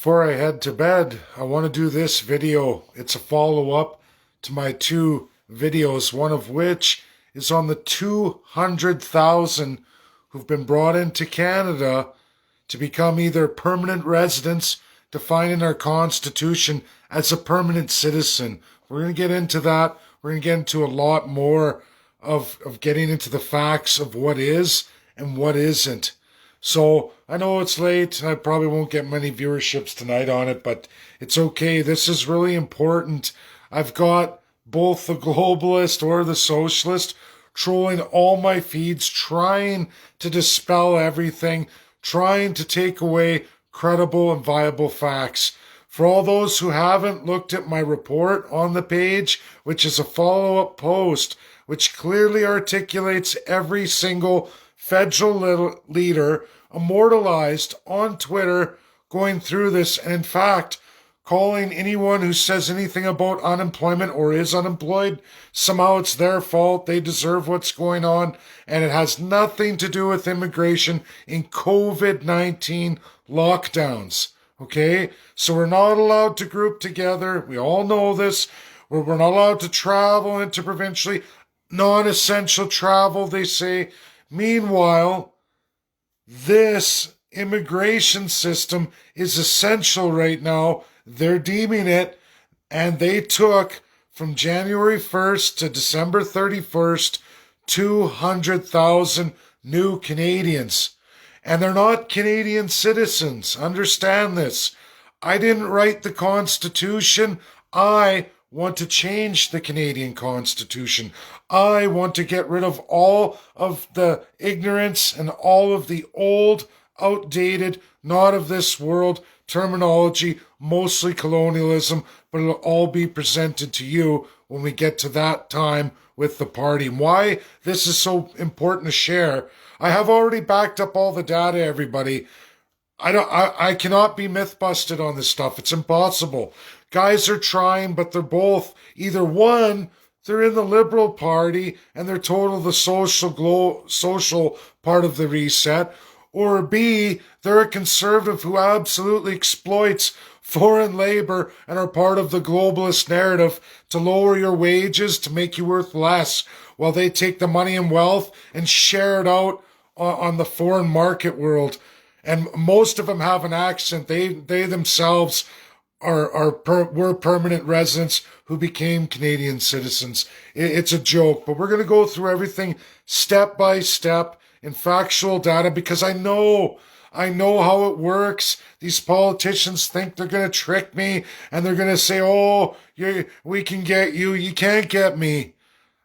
Before I head to bed, I want to do this video. It's a follow-up to my two videos, one of which is on the 200,000 who've been brought into Canada to become either permanent residents, defined in our Constitution as a permanent citizen. We're going to get into that. We're going to get into a lot more of getting into the facts of what is and what isn't. So I know it's late and I probably won't get many viewerships tonight on it, but it's okay. This is really important. I've got both the Globalist or the Socialist trolling all my feeds, trying to dispel everything, trying to take away credible and viable facts. For all those who haven't looked at my report on the page, which is a follow-up post, which clearly articulates every single federal leader immortalized on Twitter going through this, and in fact, calling anyone who says anything about unemployment or is unemployed, somehow it's their fault, they deserve what's going on, and it has nothing to do with immigration in COVID-19 lockdowns. Okay? So we're not allowed to group together. We all know this. We're not allowed to travel interprovincially. Non-essential travel, they say. Meanwhile, this immigration system is essential right now. They're deeming it, and they took from January 1st to December 31st 200,000 new Canadians. And they're not Canadian citizens. Understand this. I didn't write the Constitution. I want to change the Canadian Constitution. I want to get rid of all of the ignorance and all of the old, outdated, not of this world terminology, mostly colonialism, but it'll all be presented to you when we get to that time with the party. Why this is so important to share. I have already backed up all the data, everybody. I cannot be myth busted on this stuff. It's impossible. Guys are trying, but they're both either one, they're in the Liberal Party and they're total the social part of the reset, or B, they're a conservative who absolutely exploits foreign labor and are part of the globalist narrative to lower your wages, to make you worth less, while they take the money and wealth and share it out on the foreign market world. And most of them have an accent. They themselves were permanent residents who became Canadian citizens. It's a joke, but we're going to go through everything step by step in factual data, because I know how it works. These politicians think they're going to trick me and they're going to say, oh, we can get you. You can't get me.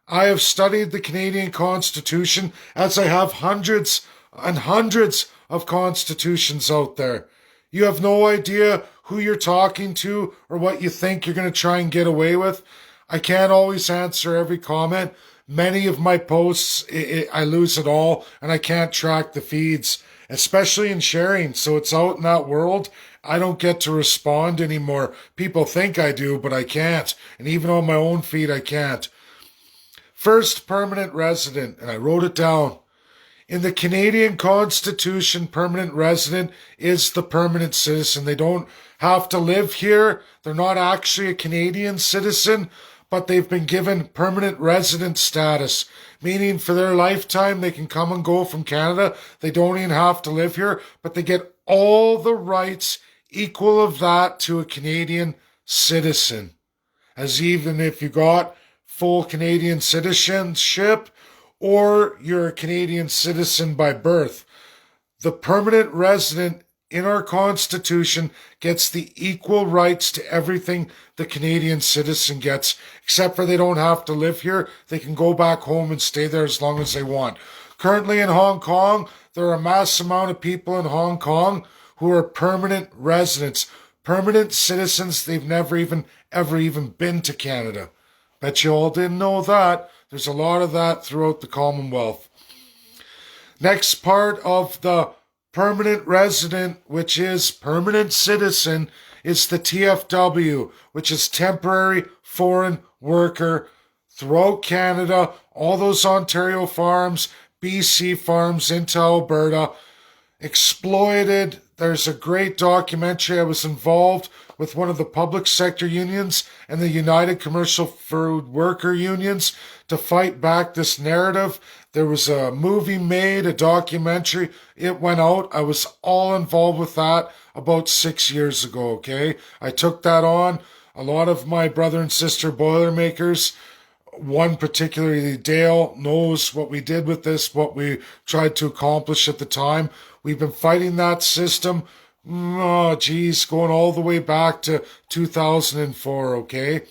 I have studied the Canadian Constitution, as I have hundreds and hundreds of constitutions out there. You have no idea who you're talking to or what you think you're going to try and get away with. I can't always answer every comment. Many of my posts, I lose it all, and I can't track the feeds, especially in sharing. So it's out in that world. I don't get to respond anymore. People think I do, but I can't. And even on my own feed, I can't. First permanent resident, and I wrote it down. In the Canadian Constitution, permanent resident is the permanent citizen. They don't have to live here. They're not actually a Canadian citizen, but they've been given permanent resident status, meaning for their lifetime they can come and go from Canada. They don't even have to live here, but they get all the rights equal of that to a Canadian citizen. As even if you got full Canadian citizenship, or you're a Canadian citizen by birth. The permanent resident in our Constitution gets the equal rights to everything the Canadian citizen gets, except for they don't have to live here. They can go back home and stay there as long as they want. Currently in Hong Kong, there are a mass amount of people in Hong Kong who are permanent residents, permanent citizens. They've never ever even been to Canada. Bet you all didn't know that. There's a lot of that throughout the Commonwealth. Next part of the permanent resident, which is permanent citizen, is the TFW, which is temporary foreign worker throughout Canada. All those Ontario farms, BC farms into Alberta, exploited there's a great documentary. I was involved with one of the public sector unions and the United Commercial Food Worker Unions to fight back this narrative. There was a movie made, a documentary. It went out. I was all involved with that about 6 years ago, okay? I took that on. A lot of my brother and sister Boilermakers, one particularly Dale, knows what we did with this, what we tried to accomplish at the time. We've been fighting that system, going all the way back to 2004, okay?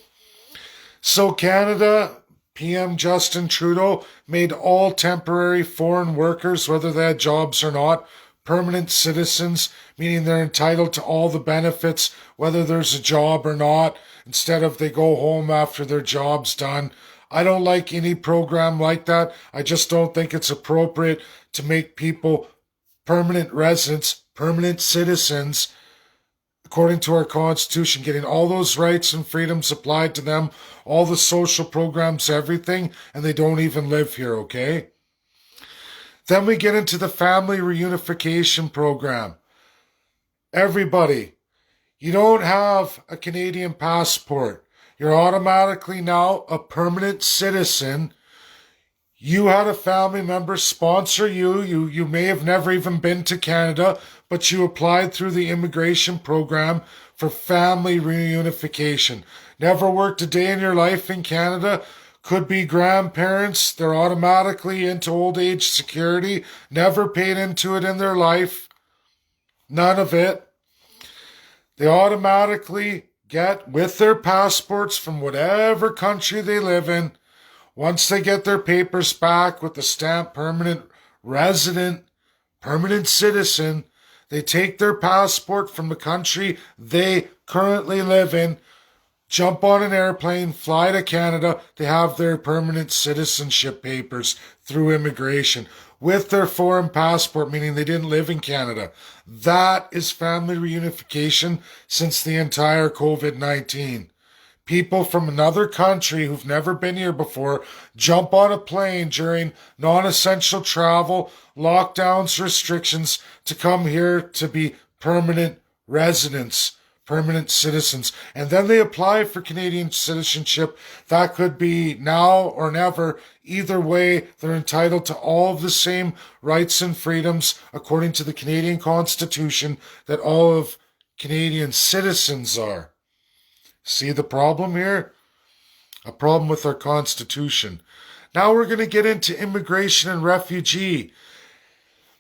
So Canada, PM Justin Trudeau made all temporary foreign workers, whether they had jobs or not, permanent citizens, meaning they're entitled to all the benefits, whether there's a job or not, instead of they go home after their job's done. I don't like any program like that. I just don't think it's appropriate to make people permanent residents, permanent citizens, according to our Constitution, getting all those rights and freedoms applied to them, all the social programs, everything, and they don't even live here, okay? Then we get into the family reunification program. Everybody, you don't have a Canadian passport. You're automatically now a permanent citizen. You had a family member sponsor you. You may have never even been to Canada, but you applied through the immigration program for family reunification. Never worked a day in your life in Canada. Could be grandparents. They're automatically into old age security. Never paid into it in their life. None of it. They automatically get with their passports from whatever country they live in. Once they get their papers back with the stamp permanent resident, permanent citizen, they take their passport from the country they currently live in, jump on an airplane, fly to Canada. They have their permanent citizenship papers through immigration with their foreign passport, meaning they didn't live in Canada. That is family reunification since the entire COVID-19. People from another country who've never been here before jump on a plane during non-essential travel, lockdowns, restrictions to come here to be permanent residents, permanent citizens. And then they apply for Canadian citizenship. That could be now or never. Either way, they're entitled to all of the same rights and freedoms according to the Canadian Constitution that all of Canadian citizens are. See the problem here? A problem with our Constitution. Now we're going to get into immigration and refugee.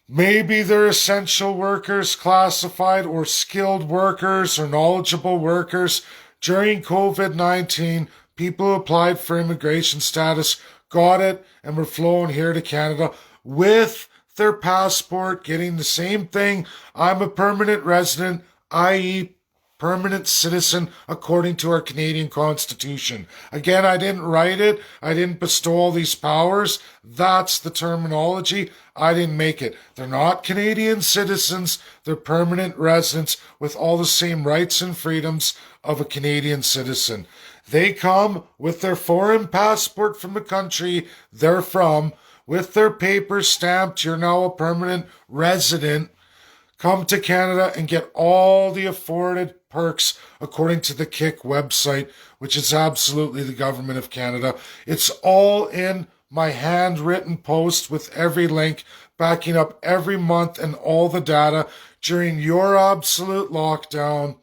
Maybe they're essential workers classified or skilled workers or knowledgeable workers. During COVID-19, people who applied for immigration status got it and were flown here to Canada with their passport, getting the same thing. I'm a permanent resident, i.e., permanent citizen according to our Canadian Constitution. Again, I didn't write it. I didn't bestow all these powers. That's the terminology. I didn't make it. They're not Canadian citizens. They're permanent residents with all the same rights and freedoms of a Canadian citizen. They come with their foreign passport from the country they're from, with their papers stamped, you're now a permanent resident, come to Canada and get all the afforded perks according to the KIC website, which is absolutely the government of Canada. It's all in my handwritten post with every link backing up every month and all the data during your absolute lockdown,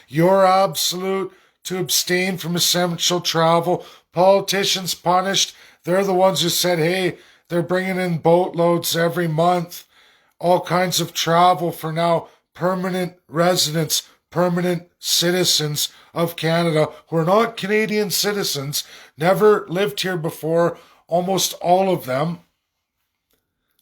your absolute to abstain from essential travel. Politicians punished. They're the ones who said, hey, they're bringing in boatloads every month. All kinds of travel for now permanent residents, permanent citizens of Canada who are not Canadian citizens, never lived here before, almost all of them.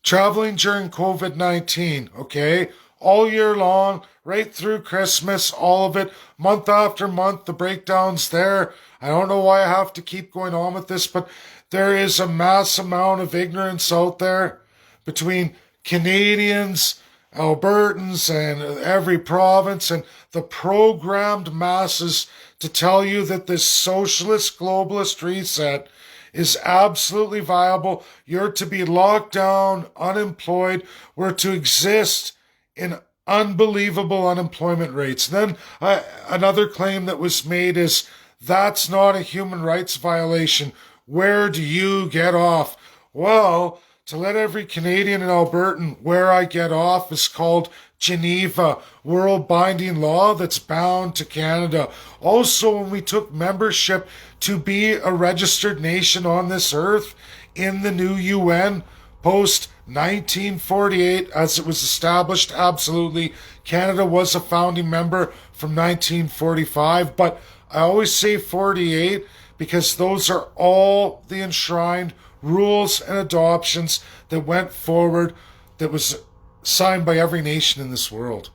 Traveling during COVID-19, okay? All year long, right through Christmas, all of it, month after month, the breakdown's there. I don't know why I have to keep going on with this, but there is a mass amount of ignorance out there between Canadians, Albertans, and every province, and the programmed masses to tell you that this socialist globalist reset is absolutely viable. You're to be locked down, unemployed. We're to exist in Unbelievable unemployment rates. Then another claim that was made is that's not a human rights violation. Where do you get off? Well, to let every Canadian and Albertan where I get off is called Geneva, world binding law that's bound to Canada. Also, when we took membership to be a registered nation on this earth in the new UN post 1948, as it was established, absolutely, Canada was a founding member from 1945, but I always say 48 because those are all the enshrined rules and adoptions that went forward that was signed by every nation in this world.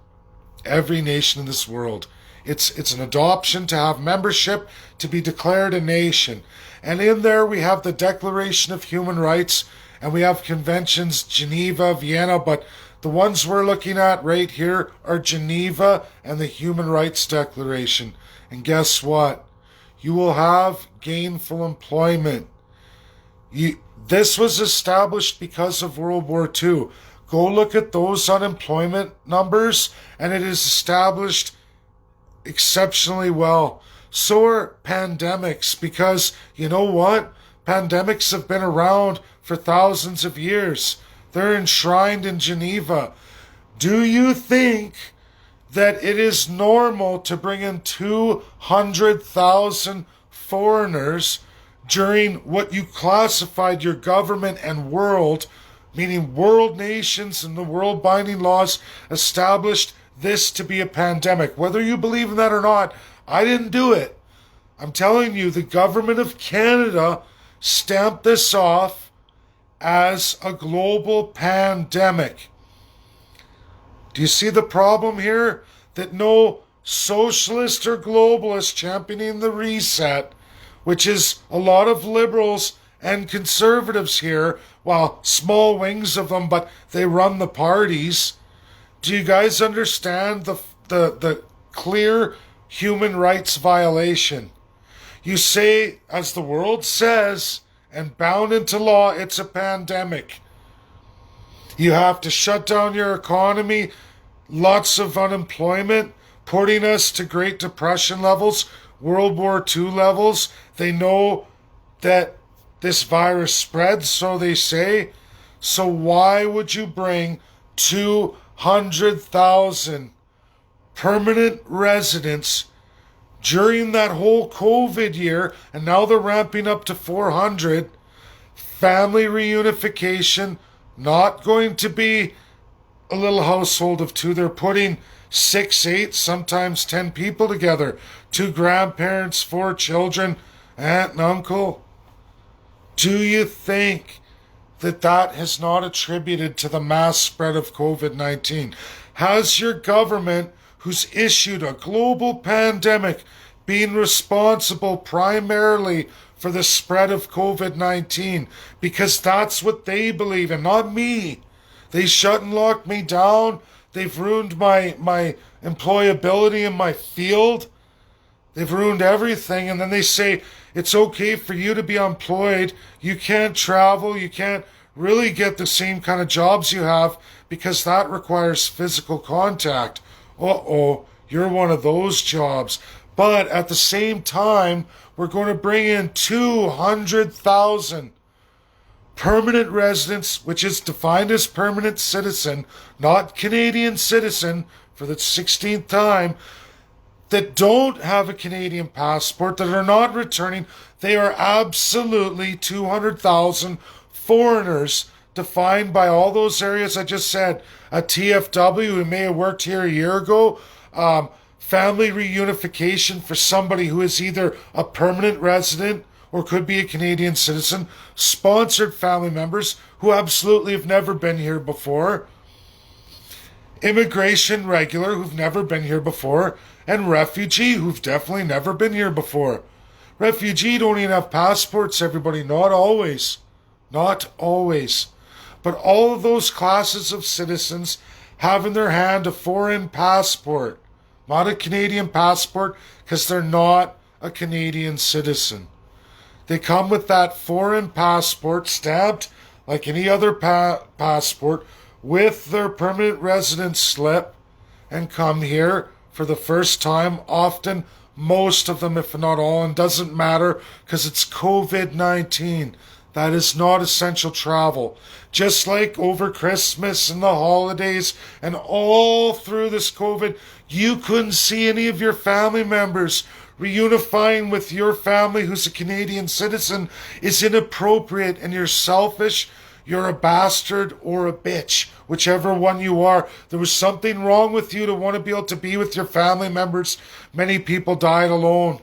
Every nation in this world. It's an adoption to have membership, to be declared a nation. And in there we have the Declaration of Human Rights, and we have conventions, Geneva, Vienna, but the ones we're looking at right here are Geneva and the Human Rights Declaration. And guess what? You will have gainful employment. This was established because of World War II. Go look at those unemployment numbers, and it is established exceptionally well. So are pandemics, because you know what? Pandemics have been around for thousands of years. They're enshrined in Geneva. Do you think that it is normal to bring in 200,000 foreigners during what you classified your government and world, meaning world nations and the world binding laws, established this to be a pandemic? Whether you believe in that or not, I didn't do it. I'm telling you, the government of Canada stamped this off as a global pandemic. Do you see the problem here? That no socialist or globalist championing the reset, which is a lot of liberals and conservatives here, well, small wings of them, but they run the parties. Do you guys understand the clear human rights violation? You say, as the world says, and bound into law, it's a pandemic. You have to shut down your economy, lots of unemployment, putting us to Great Depression levels, World War II levels. They know that this virus spreads, so they say. So why would you bring 200,000 permanent residents during that whole COVID year, and now they're ramping up to 400, family reunification, not going to be a little household of two. They're putting 6, 8, sometimes 10 people together. 2 grandparents, 4 children, aunt and uncle. Do you think that that has not attributed to the mass spread of COVID-19? Has your government, who's issued a global pandemic, been responsible primarily for the spread of COVID-19? Because that's what they believe in, not me. They shut and locked me down. They've ruined my employability in my field. They've ruined everything. And then they say, it's okay for you to be employed. You can't travel. You can't really get the same kind of jobs you have because that requires physical contact. Uh-oh, you're one of those jobs. But at the same time, we're going to bring in 200,000 permanent residents, which is defined as permanent citizen, not Canadian citizen, for the 16th time, that don't have a Canadian passport, that are not returning. They are absolutely 200,000 foreigners, defined by all those areas I just said. A TFW who may have worked here a year ago, family reunification for somebody who is either a permanent resident or could be a Canadian citizen, sponsored family members who absolutely have never been here before, immigration regular who've never been here before, and refugee who've definitely never been here before. Refugee don't even have passports, everybody. Not always. Not always. But all of those classes of citizens have in their hand a foreign passport, not a Canadian passport, because they're not a Canadian citizen. They come with that foreign passport stamped like any other passport with their permanent residence slip, and come here for the first time, often most of them, if not all, and doesn't matter because it's COVID-19. That is not essential travel. Just like over Christmas and the holidays and all through this COVID, you couldn't see any of your family members. Reunifying with your family who's a Canadian citizen is inappropriate, and you're selfish, you're a bastard, or a bitch, whichever one you are. There was something wrong with you to want to be able to be with your family members. Many people died alone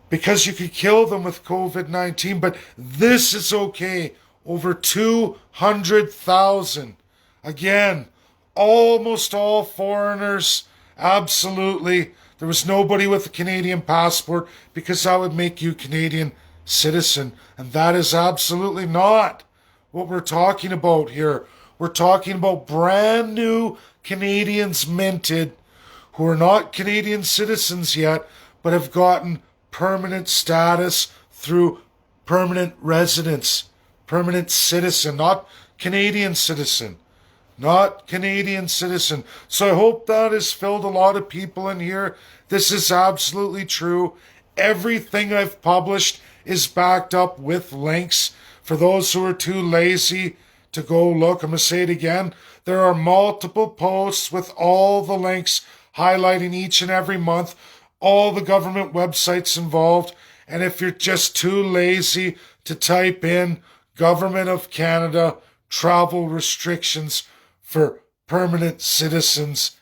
because you could kill them with COVID-19, but this is okay. Over 200,000. Again, almost all foreigners, absolutely. There was nobody with a Canadian passport because that would make you Canadian citizen, and that is absolutely not what we're talking about here. We're talking about brand new Canadians minted who are not Canadian citizens yet, but have gotten permanent status through permanent residence, permanent citizen, not Canadian citizen. Not Canadian citizen. So I hope that has filled a lot of people in here. This is absolutely true. Everything I've published is backed up with links. For those who are too lazy to go look, I'm going to say it again. There are multiple posts with all the links highlighting each and every month, all the government websites involved. And if you're just too lazy to type in Government of Canada travel restrictions for permanent citizens,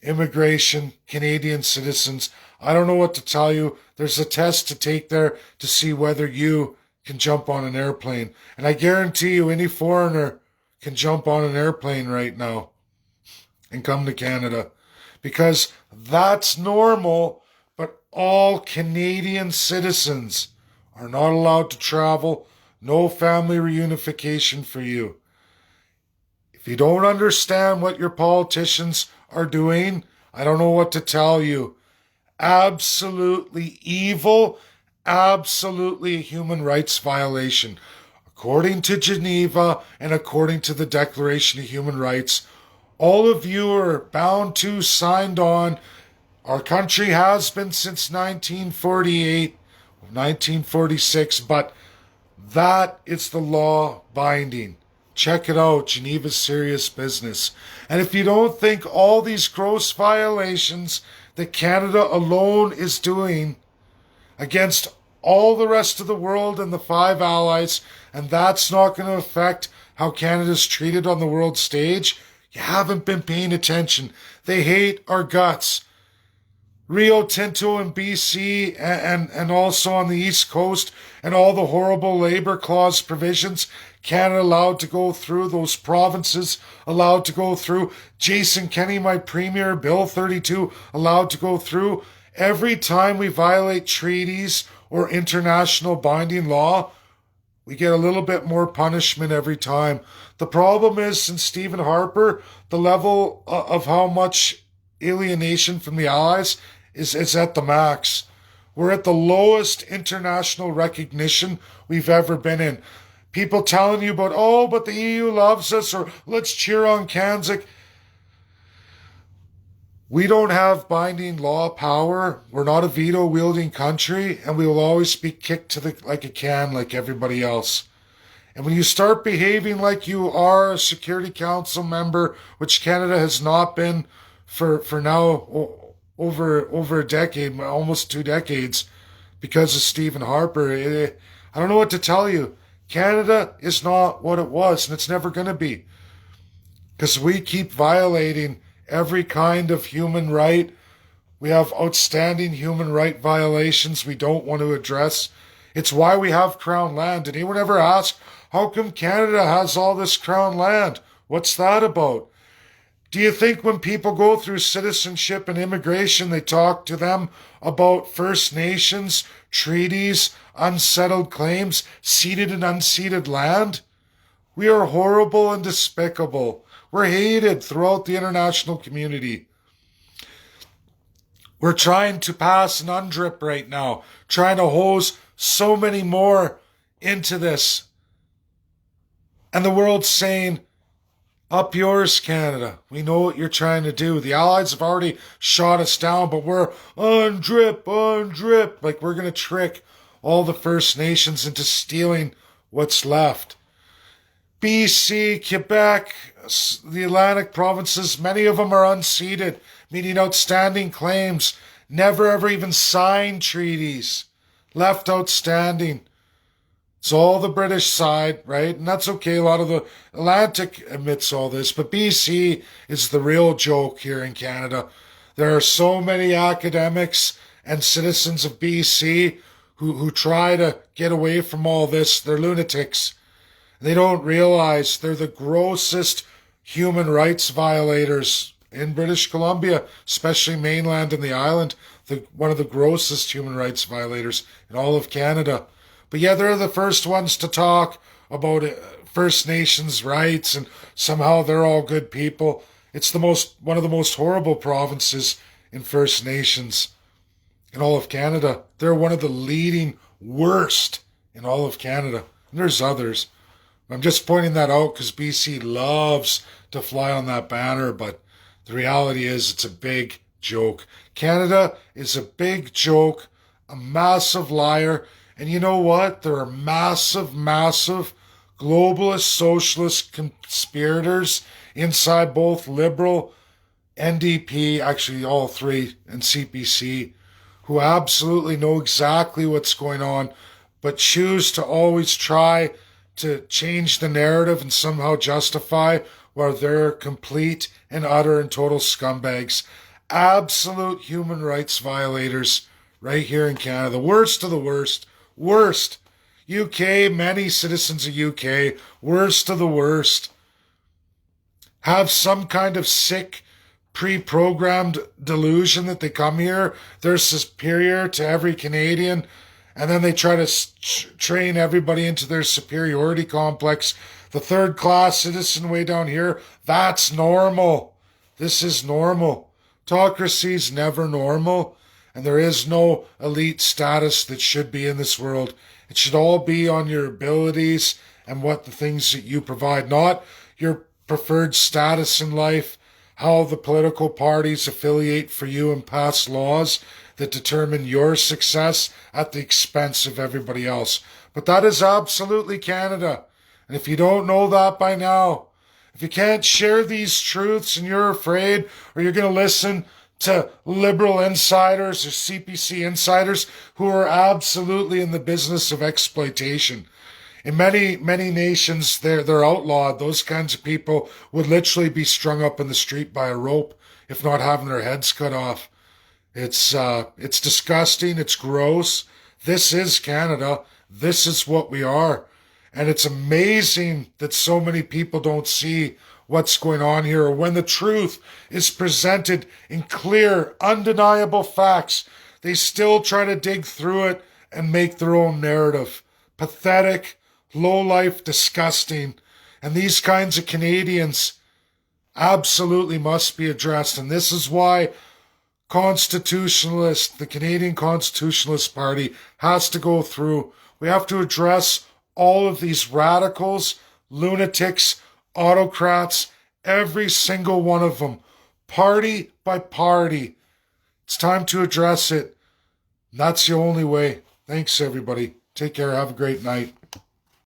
immigration, Canadian citizens, I don't know what to tell you. There's a test to take there to see whether you can jump on an airplane. And I guarantee you any foreigner can jump on an airplane right now and come to Canada, because that's normal, but all Canadian citizens are not allowed to travel. No family reunification for you. If you don't understand what your politicians are doing, I don't know what to tell you. Absolutely evil, absolutely a human rights violation. According to Geneva and according to the Declaration of Human Rights, all of you are bound to, signed on. Our country has been since 1948, 1946, but that is the law binding. Check it out. Geneva's serious business. And if you don't think all these gross violations that Canada alone is doing against all the rest of the world and the five allies, and that's not going to affect how Canada's treated on the world stage, you haven't been paying attention. They hate our guts. Rio Tinto in BC and also on the East Coast, and all the horrible labor clause provisions Canada allowed to go through, those provinces allowed to go through, Jason Kenney, my premier, Bill 32 allowed to go through. Every time we violate treaties or international binding law, we get a little bit more punishment every time. The problem is, since Stephen Harper, the level of how much alienation from the Allies is at the max. We're at the lowest international recognition we've ever been in. People telling you about, oh, but the EU loves us, or let's cheer on Kanzik. We don't have binding law power. We're not a veto-wielding country, and we will always be kicked to like a can like everybody else. And when you start behaving like you are a Security Council member, which Canada has not been for now over a decade, almost 2 decades, because of Stephen Harper, I don't know what to tell you. Canada is not what it was, and it's never going to be. Because we keep violating every kind of human right. We have outstanding human right violations we don't want to address. It's why we have Crown land. Did anyone ever ask, how come Canada has all this Crown land? What's that about? Do you think when people go through citizenship and immigration, they talk to them about First Nations, treaties, unsettled claims, ceded and unceded land? We are horrible and despicable. We're hated throughout the international community. We're trying to pass an UNDRIP right now, trying to hose so many more into this. And the world's saying, Up yours, Canada. We know what you're trying to do. The Allies have already shot us down, but we're on drip. Like we're going to trick all the First Nations into stealing what's left. BC, Quebec, the Atlantic provinces, many of them are unceded, meaning outstanding claims, never ever even signed treaties, left outstanding. It's all the British side, right? And that's okay. A lot of the Atlantic admits all this, but BC is the real joke here in Canada. There are so many academics and citizens of BC who try to get away from all this. They're lunatics. They don't realize they're the grossest human rights violators in British Columbia, especially mainland and the island. One of the grossest human rights violators in all of Canada. But yeah, they're the first ones to talk about First Nations rights and somehow they're all good people. It's one of the most horrible provinces in First Nations in all of Canada. They're one of the leading worst in all of Canada. And there's others. I'm just pointing that out because BC loves to fly on that banner, but the reality is it's a big joke. Canada is a big joke, a massive liar. And you know what? There are massive, massive globalist socialist conspirators inside both Liberal, NDP, actually all three, and CPC, who absolutely know exactly what's going on, but choose to always try to change the narrative and somehow justify where they're complete and utter and total scumbags. Absolute human rights violators right here in Canada. The worst of the worst. Worst. UK, many citizens of UK, worst of the worst, have some kind of sick, pre-programmed delusion that they come here, they're superior to every Canadian, and then they try to train everybody into their superiority complex. The third-class citizen way down here, that's normal. This is normal. Autocracy's never normal. And there is no elite status that should be in this world. It should all be on your abilities and what the things that you provide, not your preferred status in life, how the political parties affiliate for you and pass laws that determine your success at the expense of everybody else. But that is absolutely Canada. And if you don't know that by now, if you can't share these truths and you're afraid or you're going to listen to liberal insiders or CPC insiders who are absolutely in the business of exploitation. In many nations, they're outlawed. Those kinds of people would literally be strung up in the street by a rope, if not having their heads cut off. It's disgusting. It's gross. This is Canada. This is what we are. And it's amazing that so many people don't see what's going on here, or when the truth is presented in clear, undeniable facts, they still try to dig through it and make their own narrative. Pathetic, low-life, disgusting. And these kinds of Canadians absolutely must be addressed. And this is why the Canadian Constitutionalist Party has to go through. We have to address all of these radicals, lunatics, autocrats, every single one of them, party by party. It's time to address it. That's the only way. Thanks, everybody. Take care. Have a great night.